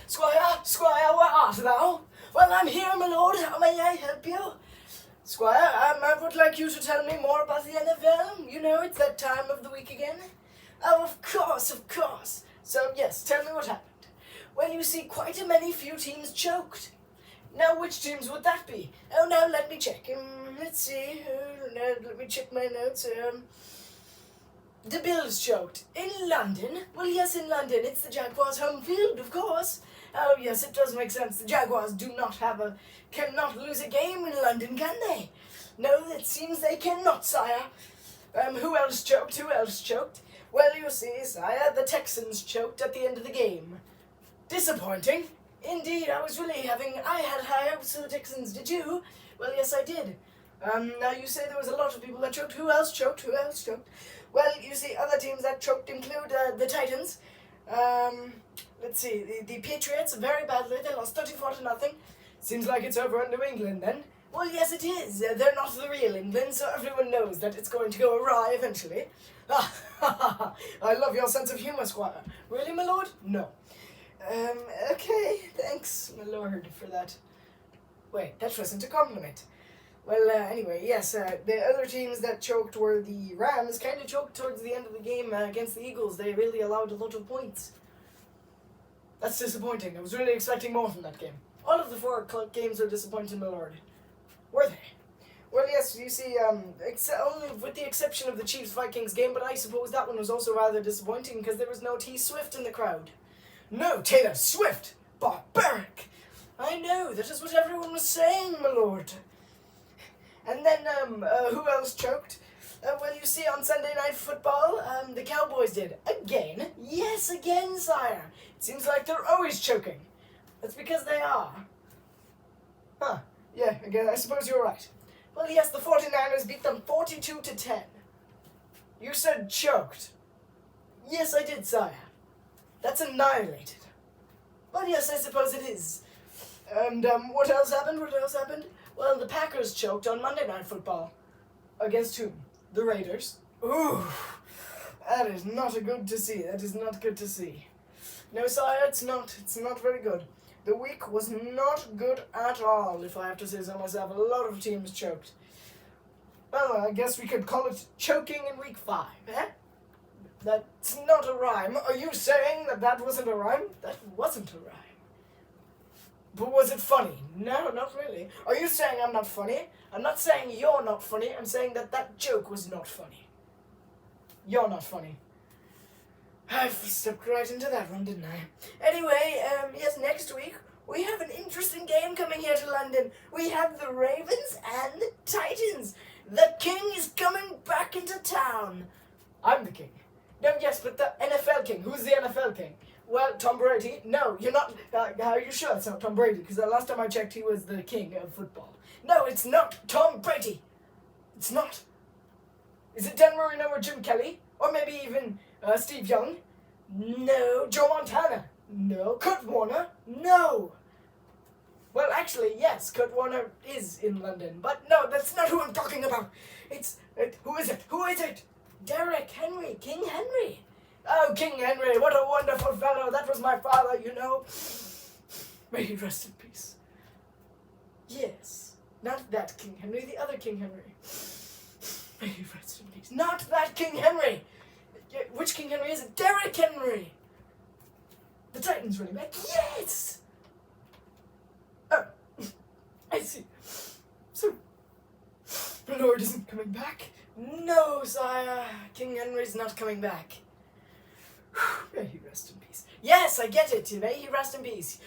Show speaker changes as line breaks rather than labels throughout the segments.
Squire, where art thou? Well, I'm here, my lord. How may I help you? Squire, I would like you to tell me more about the NFL. You know, it's that time of the week again. Oh, of course. So, yes, tell me what happened. Well, you see, quite a many few teams choked. Now, which teams would that be? Oh, now, let me check. Let's see. Let me check my notes. The Bills choked. In London? Well, yes, in London. It's the Jaguars' home field, of course. Oh, yes, it does make sense. The Jaguars cannot lose a game in London, can they? No, it seems they cannot, sire. Who else choked? Well, you see, sire, the Texans choked at the end of the game. Disappointing. Indeed, I had high hopes for the Texans. Did you? Well, yes, I did. Now you say there was a lot of people that choked. Who else choked? Well, you see, other teams that choked include the Titans. Let's see, the Patriots very badly. They lost 34-0. Seems like it's over in New England then. Well, yes, it is. They're not the real England, so everyone knows that it's going to go awry eventually. I love your sense of humor, Squire. Really, my lord? No. Okay, thanks, my lord, for that. Wait, that wasn't a compliment. Well, anyway, yes, the other teams that choked were the Rams. Kind of choked towards the end of the game against the Eagles. They really allowed a lot of points. That's disappointing. I was really expecting more from that game. All of the 4 games were disappointing, my lord. Were they? Well, yes, you see, only with the exception of the Chiefs-Vikings game, but I suppose that one was also rather disappointing because there was no T. Swift in the crowd. No, Taylor Swift! Barbaric! I know, that is what everyone was saying, my lord. And then, who else choked? Well, you see, on Sunday Night Football, the Cowboys did. Again? Yes, again, sire. It seems like they're always choking. That's because they are. Huh. Yeah, again, I suppose you're right. Well, yes, the 49ers beat them 42-10. You said choked. Yes, I did, sire. That's annihilated. Well, yes, I suppose it is. And, what else happened? Well, the Packers choked on Monday Night Football. Against whom? The Raiders. Ooh, that is not good to see. No, sire, it's not very good. The week was not good at all, if I have to say so myself. A lot of teams choked. Well, I guess we could call it choking in week 5, eh? That's not a rhyme. Are you saying that wasn't a rhyme? That wasn't a rhyme. But was it funny? No, not really. Are you saying I'm not funny? I'm not saying you're not funny. I'm saying that joke was not funny. You're not funny. I've stepped right into that one, didn't I? Anyway, yes, next week, we have an interesting game coming here to London. We have the Ravens and the Titans. The king is coming back into town. I'm the king. No, yes, but the NFL king. Who's the NFL king? Well, Tom Brady. No, you're not. Are you sure it's not Tom Brady? Because the last time I checked, he was the king of football. No, it's not Tom Brady. It's not. Is it Dan Marino or Jim Kelly? Or maybe even Steve Young? No. Joe Montana? No. Kurt Warner? No. Well, actually, yes, Kurt Warner is in London. But no, that's not who I'm talking about. Who is it? Derek Henry. King Henry. Oh, King Henry, what a wonderful fellow. That was my father, you know. May he rest in peace. Yes. Not that King Henry, the other King Henry. May he rest in peace. Not that King Henry. Which King Henry is it? Derek Henry. The Titans running back. Yes. Oh, I see. So, the Lord isn't coming back? No, sire. King Henry's not coming back. May he rest in peace. Yes, I get it. May he rest in peace.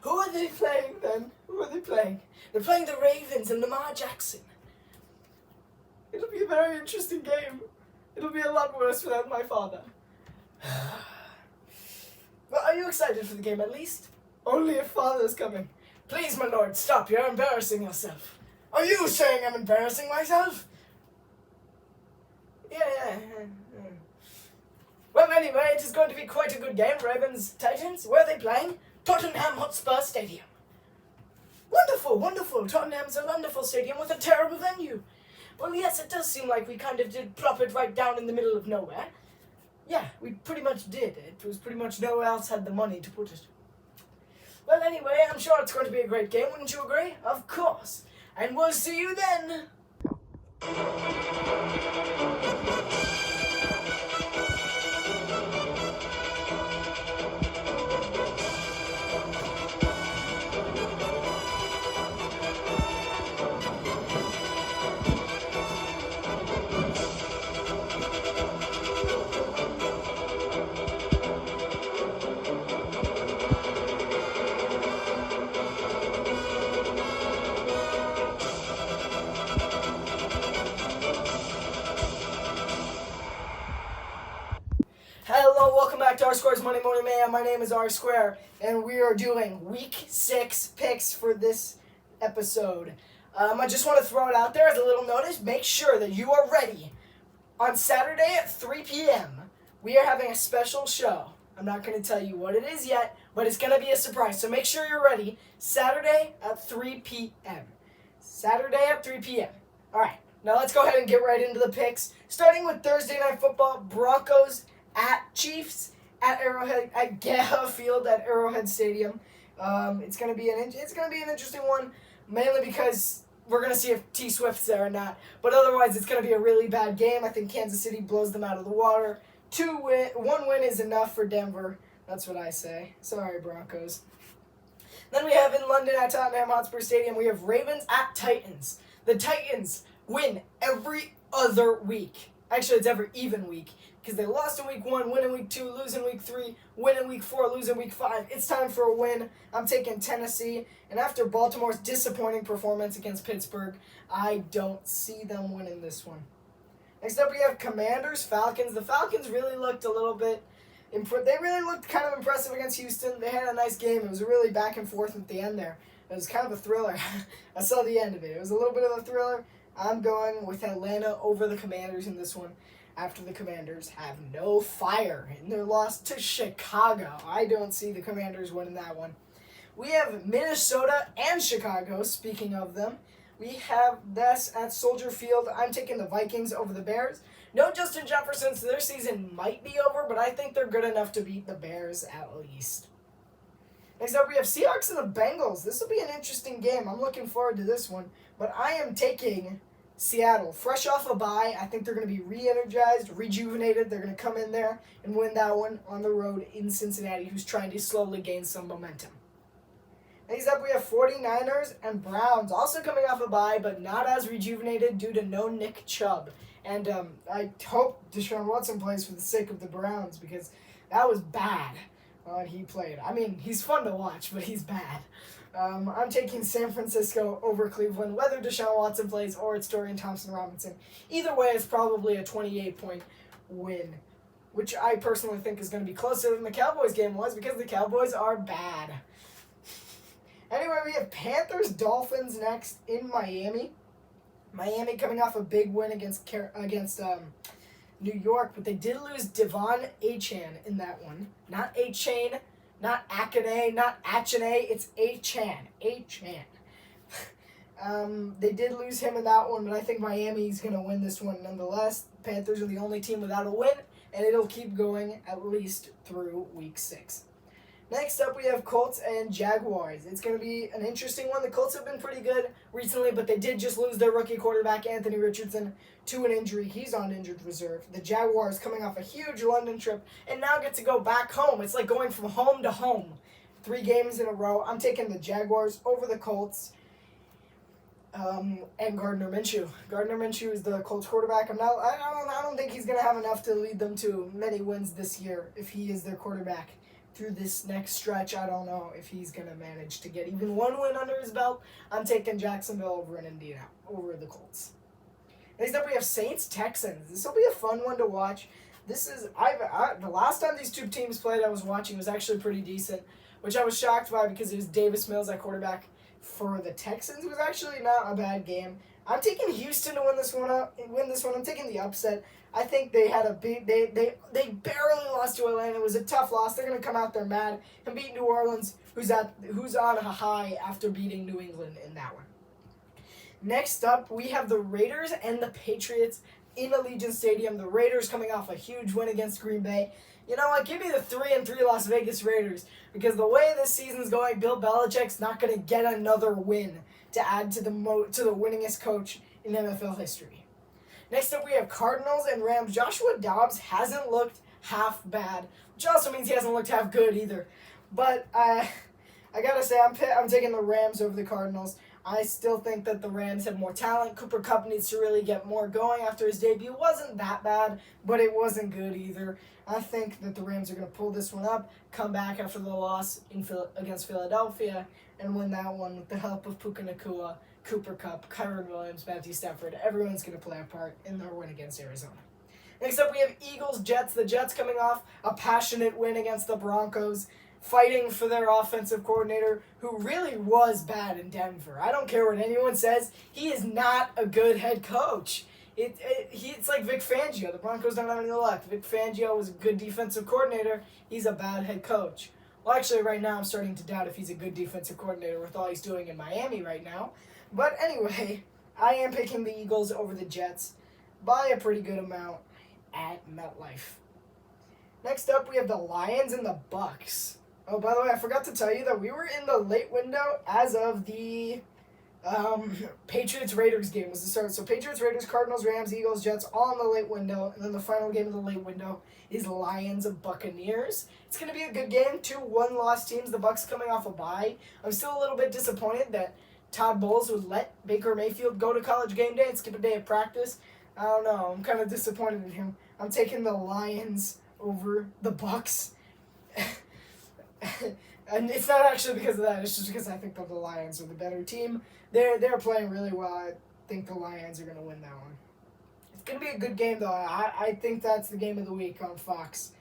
Who are they playing then? They're playing the Ravens and Lamar Jackson. It'll be a very interesting game. It'll be a lot worse without my father. Well, are you excited for the game at least? Only if father's coming. Please, my lord, stop. You're embarrassing yourself. Are you saying I'm embarrassing myself? Yeah. Well, anyway, it is going to be quite a good game. Ravens-Titans. Where are they playing? Tottenham Hotspur Stadium. Wonderful. Tottenham's a wonderful stadium with a terrible venue. Well, yes, it does seem like we kind of did plop it right down in the middle of nowhere. Yeah, we pretty much did. It was pretty much no one else had the money to put it. Well, anyway, I'm sure it's going to be a great game. Wouldn't you agree? Of course. And we'll see you then. Hello, welcome back to R Square's Monday Morning Mayhem. My name is R Square, and we are doing Week 6 picks for this episode. I just want to throw it out there as a little notice. Make sure that you are ready. On Saturday at 3 p.m., we are having a special show. I'm not going to tell you what it is yet, but it's going to be a surprise. So make sure you're ready. Saturday at 3 p.m. Saturday at 3 p.m. All right, now let's go ahead and get right into the picks. Starting with Thursday Night Football, Broncos at Chiefs at Arrowhead at Geha Field at Arrowhead Stadium. It's gonna be an interesting one, mainly because we're gonna see if T Swift's there or not. But otherwise, it's gonna be a really bad game. I think Kansas City blows them out of the water. 1 win is enough for Denver. That's what I say. Sorry, Broncos. Then we have in London at Tottenham Hotspur Stadium, we have Ravens at Titans. The Titans win every other week. Actually, it's every even week. Because they lost in week 1, win in week 2, lose in week 3, win in week 4, lose in week 5. It's time for a win. I'm taking Tennessee. And after Baltimore's disappointing performance against Pittsburgh, I don't see them winning this one. Next up, we have Commanders, Falcons. The Falcons really looked a little bit... They really looked kind of impressive against Houston. They had a nice game. It was a really back and forth at the end there. It was kind of a thriller. I saw the end of it. It was a little bit of a thriller. I'm going with Atlanta over the Commanders in this one. After the Commanders have no fire in their loss to Chicago. I don't see the Commanders winning that one. We have Minnesota and Chicago, speaking of them. We have this at Soldier Field. I'm taking the Vikings over the Bears. No Justin Jefferson, so their season might be over, but I think they're good enough to beat the Bears at least. Next up, we have Seahawks and the Bengals. This will be an interesting game. I'm looking forward to this one, but I am taking Seattle. Fresh off a bye, I think they're going to be re-energized, rejuvenated. They're going to come in there and win that one on the road in Cincinnati, who's trying to slowly gain some momentum. Next up, we have 49ers and Browns, also coming off a bye, but not as rejuvenated due to no Nick Chubb. And I hope Deshaun Watson plays for the sake of the Browns, because that was bad when he played. I mean, he's fun to watch, but he's bad. I'm taking San Francisco over Cleveland, whether Deshaun Watson plays or it's Dorian Thompson-Robinson. Either way, it's probably a 28-point win, which I personally think is going to be closer than the Cowboys game was, because the Cowboys are bad. Anyway, we have Panthers-Dolphins next in Miami. Miami coming off a big win against New York, but they did lose Devon Achane in that one. Not Achane. Not Akane, not Achane, it's Achan. Achan. They did lose him in that one, but I think Miami's going to win this one nonetheless. Panthers are the only team without a win, and it'll keep going at least through Week 6. Next up, we have Colts and Jaguars. It's going to be an interesting one. The Colts have been pretty good recently, but they did just lose their rookie quarterback, Anthony Richardson, to an injury. He's on injured reserve. The Jaguars coming off a huge London trip and now get to go back home. It's like going from home to home. 3 games in a row. I'm taking the Jaguars over the Colts and Gardner Minshew. Gardner Minshew is the Colts quarterback. I don't think he's going to have enough to lead them to many wins this year if he is their quarterback. Through this next stretch, I don't know if he's going to manage to get even 1 win under his belt. I'm taking Jacksonville over in Indiana, over the Colts. Next up, we have Saints-Texans. This will be a fun one to watch. This is the last time these two teams played I was watching was actually pretty decent, which I was shocked by because it was Davis Mills at quarterback for the Texans. It was actually not a bad game. I'm taking Houston to win this one. I'm taking the upset. I think they had a big. They barely lost to Atlanta. It was a tough loss. They're gonna come out there mad and beat New Orleans, who's on a high after beating New England in that one. Next up, we have the Raiders and the Patriots in Allegiant Stadium. The Raiders coming off a huge win against Green Bay. You know what? Give me the 3-3 Las Vegas Raiders, because the way this season's going, Bill Belichick's not going to get another win to add to the winningest coach in NFL history. Next up, we have Cardinals and Rams. Joshua Dobbs hasn't looked half bad, which also means he hasn't looked half good either. But I gotta say, I'm taking the Rams over the Cardinals. I still think that the Rams have more talent. Cooper Kupp needs to really get more going after his debut. Wasn't that bad, but it wasn't good either. I think that the Rams are going to pull this one up, come back after the loss against Philadelphia, and win that one with the help of Puka Nacua, Cooper Kupp, Kyron Williams, Matthew Stafford. Everyone's going to play a part in their win against Arizona. Next up, we have Eagles-Jets. The Jets coming off a passionate win against the Broncos, fighting for their offensive coordinator, who really was bad in Denver. I don't care what anyone says. He is not a good head coach. It's like Vic Fangio. The Broncos don't have any luck. Vic Fangio was a good defensive coordinator. He's a bad head coach. Well, actually, right now I'm starting to doubt if he's a good defensive coordinator with all he's doing in Miami right now. But anyway, I am picking the Eagles over the Jets by a pretty good amount at MetLife. Next up, we have the Lions and the Bucks. Oh, by the way, I forgot to tell you that we were in the late window as of the Patriots-Raiders game was the start. So Patriots-Raiders, Cardinals, Rams, Eagles, Jets, all in the late window. And then the final game of the late window is Lions and Buccaneers. It's going to be a good game. 2 one-loss teams. The Bucks coming off a bye. I'm still a little bit disappointed that Todd Bowles would let Baker Mayfield go to College game day and skip a day of practice. I don't know. I'm kind of disappointed in him. I'm taking the Lions over the Bucks. And it's not actually because of that. It's just because I think that the Lions are the better team. They're playing really well. I think the Lions are going to win that one. It's going to be a good game, though. I think that's the game of the week on Fox.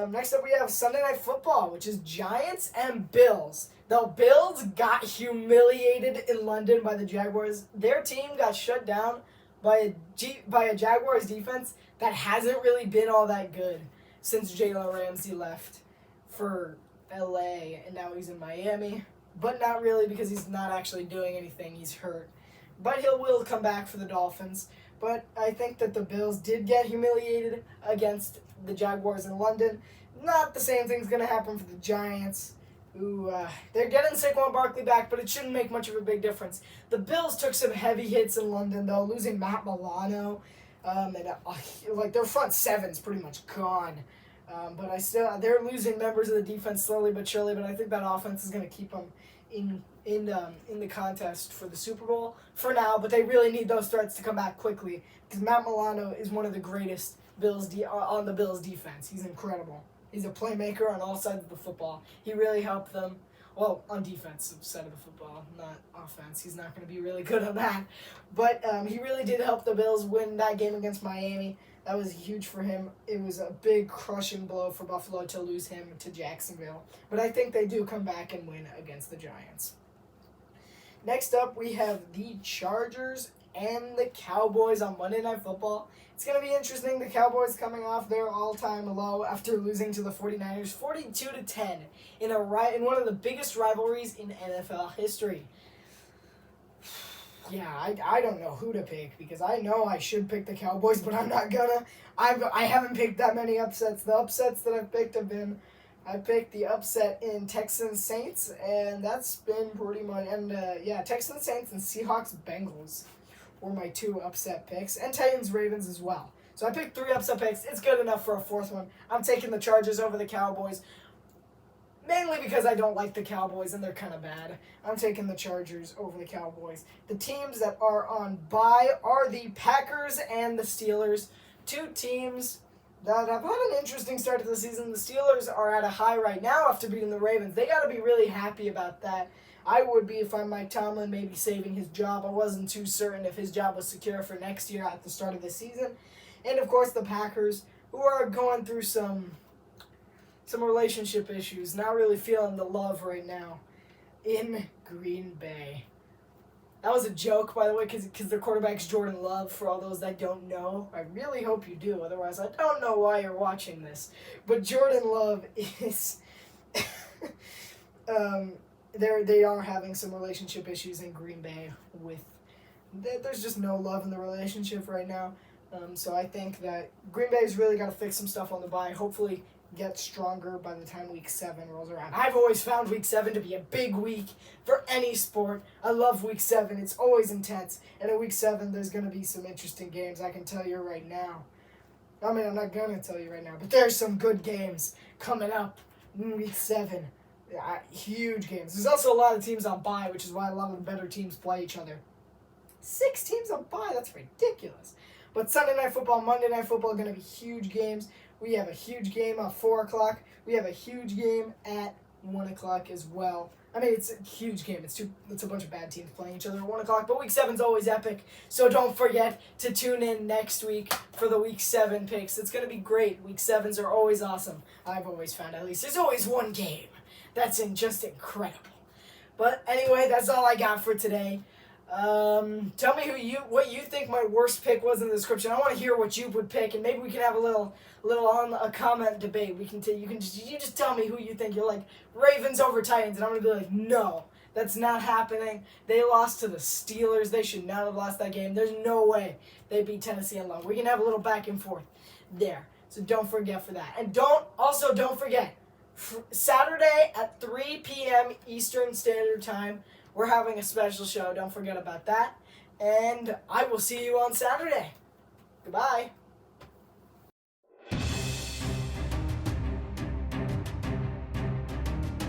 Next up, we have Sunday Night Football, which is Giants and Bills. The Bills got humiliated in London by the Jaguars. Their team got shut down by a Jaguars defense that hasn't really been all that good since Jalen Ramsey left for LA, and now he's in Miami. But not really, because he's not actually doing anything. He's hurt. But he will come back for the Dolphins. But I think that the Bills did get humiliated against the Jaguars in London. Not the same thing's going to happen for the Giants, who they're getting Saquon Barkley back, but it shouldn't make much of a big difference. The Bills took some heavy hits in London, though, losing Matt Milano. Their front seven's pretty much gone. But they're losing members of the defense slowly but surely. But I think that offense is going to keep them in the contest for the Super Bowl for now. But they really need those threats to come back quickly, because Matt Milano is one of the greatest on the Bills defense. He's incredible. He's a playmaker on all sides of the football. He really helped them. Well, on defensive side of the football, not offense. He's not going to be really good on that. But he really did help the Bills win that game against Miami. That was huge for him. It was a big crushing blow for Buffalo to lose him to Jacksonville. But I think they do come back and win against the Giants. Next up, we have the Chargers and the Cowboys on Monday Night Football. It's going to be interesting. The Cowboys coming off their all-time low after losing to the 49ers 42-10 in one of the biggest rivalries in NFL history. Yeah, I don't know who to pick, because I know I should pick the Cowboys, but I'm not gonna. I haven't picked that many upsets. The upsets that I've picked have been, I picked the upset in Texans Saints, and that's been pretty much, and Texans Saints and Seahawks Bengals were my 2 upset picks, and Titans Ravens as well. So I picked 3 upset picks. It's good enough for a 4th one. I'm taking the Chargers over the Cowboys, mainly because I don't like the Cowboys and they're kind of bad. I'm taking the Chargers over the Cowboys. The teams that are on bye are the Packers and the Steelers. 2 teams that have had an interesting start to the season. The Steelers are at a high right now after beating the Ravens. They got to be really happy about that. I would be if I'm Mike Tomlin, maybe saving his job. I wasn't too certain if his job was secure for next year at the start of the season. And, of course, the Packers, who are going through some relationship issues, not really feeling the love right now in Green Bay. That was a joke, by the way, because their quarterback's Jordan Love, for all those that don't know. I really hope you do, otherwise I don't know why you're watching this. But Jordan Love is... they are having some relationship issues in Green Bay with there's just no love in the relationship right now. So I think that Green Bay's really got to fix some stuff on the bye. Hopefully get stronger by the time week 7 rolls around. I've always found week 7 to be a big week for any sport. I love week 7. It's always intense. And in week 7, there's going to be some interesting games, I can tell you right now. I mean, I'm not going to tell you right now, but there's some good games coming up in week 7. Huge games. There's also a lot of teams on bye, which is why a lot of the better teams play each other. 6 teams on bye, that's ridiculous. But Sunday Night Football, Monday Night Football are going to be huge games. We have a huge game at 4 o'clock. We have a huge game at 1 o'clock as well. I mean, it's a huge game. It's a bunch of bad teams playing each other at 1 o'clock. But week 7's always epic. So don't forget to tune in next week for the week 7 picks. It's going to be great. Week 7s are always awesome. I've always found, at least. There's always one game that's just incredible. But anyway, that's all I got for today. Tell me what you think my worst pick was in the description. I want to hear what you would pick, and maybe we can have a little on a comment debate. You just tell me who you think. You're like Ravens over Titans, and I'm gonna be like, no, that's not happening. They lost to the Steelers. They should not have lost that game. There's no way they beat Tennessee alone. We can have a little back and forth there. So don't forget for that, and don't forget Saturday at 3 p.m. Eastern Standard Time. We're having a special show. Don't forget about that. And I will see you on Saturday. Goodbye.